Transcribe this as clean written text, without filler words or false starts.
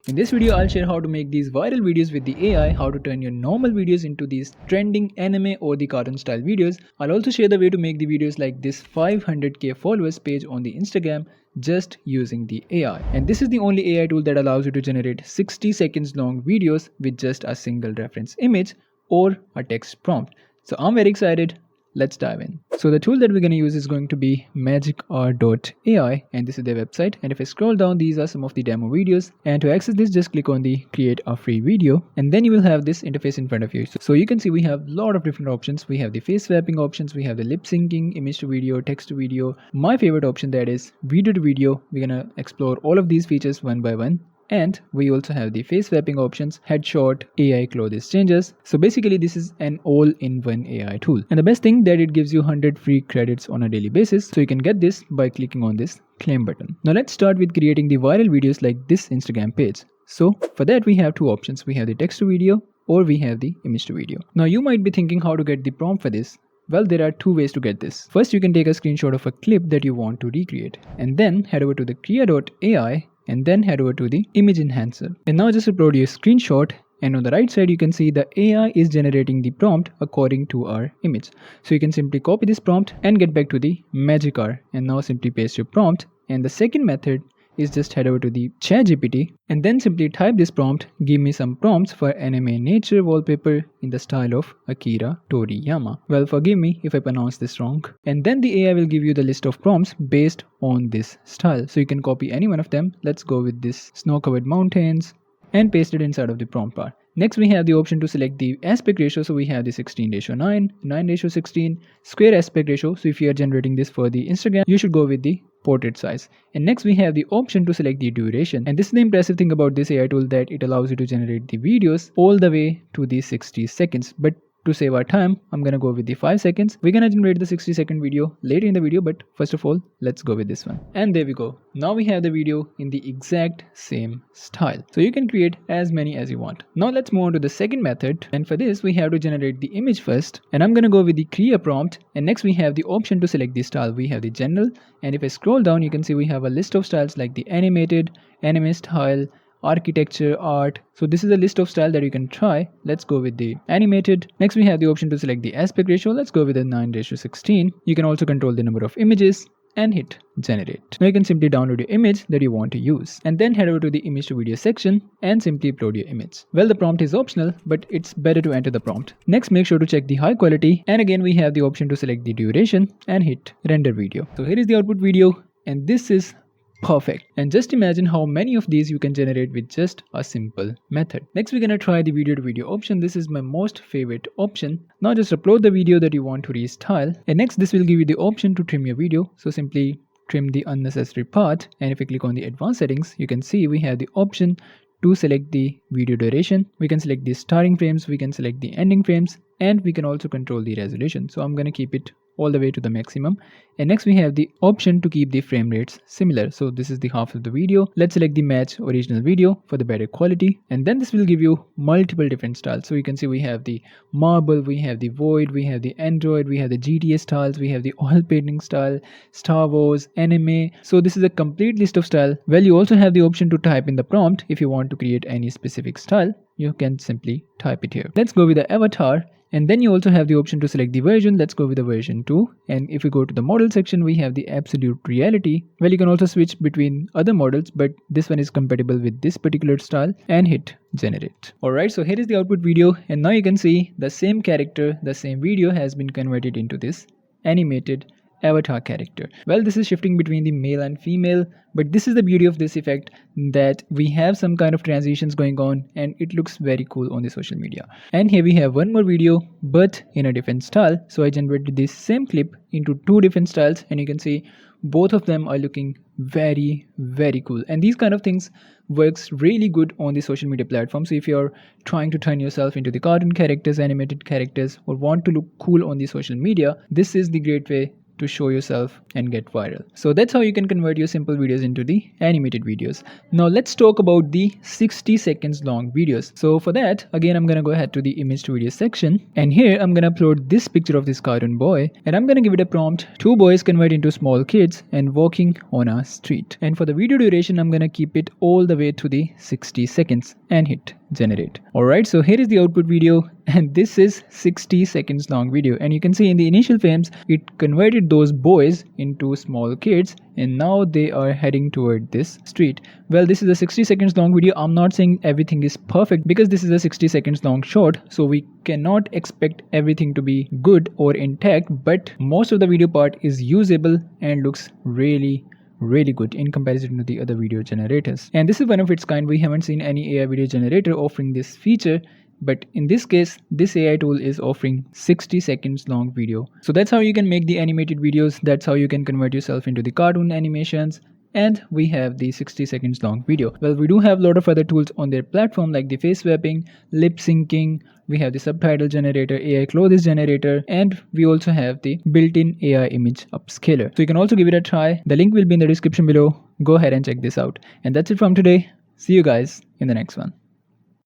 In this video, I'll share how to make these viral videos with the AI, how to turn your normal videos into these trending anime or the cartoon style videos. I'll also share the way to make the videos like this 500k followers page on the Instagram just using the AI. And this is the only AI tool that allows you to generate 60 seconds long videos with just a single reference image or a text prompt. So I'm very excited. Let's dive in. So the tool that we're going to use is going to be MagicHour.ai, and this is their website. And if I scroll down, these are some of the demo videos. And to access this, just click on the create a free video, and then you will have this interface in front of you. So you can see we have a lot of different options. We have the face swapping options, we have the lip syncing, image to video, text to video. My favorite option, that is video to video. We're going to explore all of these features one by one. And we also have the face swapping options, headshot, AI clothes changes. So basically this is an all-in-one AI tool. And the best thing that it gives you 100 free credits on a daily basis. So you can get this by clicking on this claim button. Now let's start with creating the viral videos like this Instagram page. So for that we have two options. We have the text to video or we have the image to video. Now you might be thinking how to get the prompt for this. Well, there are two ways to get this. First, you can take a screenshot of a clip that you want to recreate and then head over to the Krea.ai and then head over to the image enhancer. And now just upload your screenshot, and on the right side you can see the AI is generating the prompt according to our image. So you can simply copy this prompt and get back to the MagicHour and now simply paste your prompt. And the second method is just head over to the ChatGPT and then simply type this prompt, give me some prompts for anime nature wallpaper in the style of Akira Toriyama. Well, forgive me if I pronounce this wrong. And then the AI will give you the list of prompts based on this style. So you can copy any one of them. Let's go with this snow-covered mountains and paste it inside of the prompt bar. Next, we have the option to select the aspect ratio. So we have the 16:9, 9:16, square aspect ratio. So if you are generating this for the Instagram, you should go with the portrait size. And next we have the option to select the duration. And this is the impressive thing about this AI tool, that it allows you to generate the videos all the way to the 60 seconds. But to save our time, I'm gonna go with the 5 seconds. We're gonna generate the 60-second video later in the video, but first of all, let's go with this one. And there we go. Now we have the video in the exact same style. So you can create as many as you want. Now let's move on to the second method. And for this, we have to generate the image first. And I'm gonna go with the Krea prompt. And next we have the option to select the style. We have the general. And if I scroll down, you can see we have a list of styles like the animated, anime style, architecture, art. So this is a list of style that you can try. Let's go with the animated. Next we have the option to select the aspect ratio. Let's go with the 9:16. You can also control the number of images and hit generate. Now you can simply download your image that you want to use and then head over to the image to video section and simply upload your image. Well, the prompt is optional, but it's better to enter the prompt. Next, make sure to check the high quality, and again we have the option to select the duration and hit render video. So here is the output video, and this is perfect. And just imagine how many of these you can generate with just a simple method. Next, we're gonna try the video to video option. This is my most favorite option. Now just upload the video that you want to restyle. And next, this will give you the option to trim your video. So simply trim the unnecessary part. And if you click on the advanced settings, you can see we have the option to select the video duration. We can select the starting frames, we can select the ending frames, and we can also control the resolution. So I'm gonna keep it all the way to the maximum. And next we have the option to keep the frame rates similar. So this is the half of the video. Let's select the match original video for the better quality. And then this will give you multiple different styles. So you can see we have the marble, we have the void, we have the android, we have the GTA styles, we have the oil painting style, Star Wars, anime. So this is a complete list of style. Well, you also have the option to type in the prompt. If you want to create any specific style, you can simply type it here. Let's go with the avatar. And then you also have the option to select the version. Let's go with the version 2. And if we go to the model section, we have the absolute reality. Well, you can also switch between other models, but this one is compatible with this particular style, and hit generate. Alright, so here is the output video. And now you can see the same character, the same video has been converted into this animated avatar character. Well, this is shifting between the male and female, but this is the beauty of this effect, that we have some kind of transitions going on and it looks very cool on the social media. And here we have one more video, but in a different style. So I generated this same clip into two different styles, and you can see both of them are looking very cool. And these kind of things works really good on the social media platform. So if you're trying to turn yourself into the cartoon characters, animated characters, or want to look cool on the social media, this is the great way to show yourself and get viral. So that's how you can convert your simple videos into the animated videos. Now let's talk about the 60 seconds long videos. So for that, again, I'm gonna go ahead to the image to video section, and here I'm gonna upload this picture of this cartoon boy, and I'm gonna give it a prompt: two boys convert into small kids and walking on a street. And for the video duration, I'm gonna keep it all the way to the 60 seconds and hit generate. Alright, so here is the output video, and this is 60 seconds long video, and you can see in the initial frames it converted those boys into small kids, and now they are heading toward this street. Well, this is a 60 seconds long video. I'm not saying everything is perfect because this is a 60 seconds long short, so we cannot expect everything to be good or intact, but most of the video part is usable and looks really good in comparison to the other video generators. And this is one of its kind. We haven't seen any AI video generator offering this feature, but in this case, this AI tool is offering 60 seconds long video. So that's how you can make the animated videos. That's how you can convert yourself into the cartoon animations. And we have the 60 seconds long video. Well, we do have a lot of other tools on their platform, like the face swapping, lip syncing, we have the subtitle generator, AI clothes generator, and we also have the built-in AI image upscaler. So you can also give it a try. The link will be in the description below. Go ahead and check this out. And that's it from today. See you guys in the next one.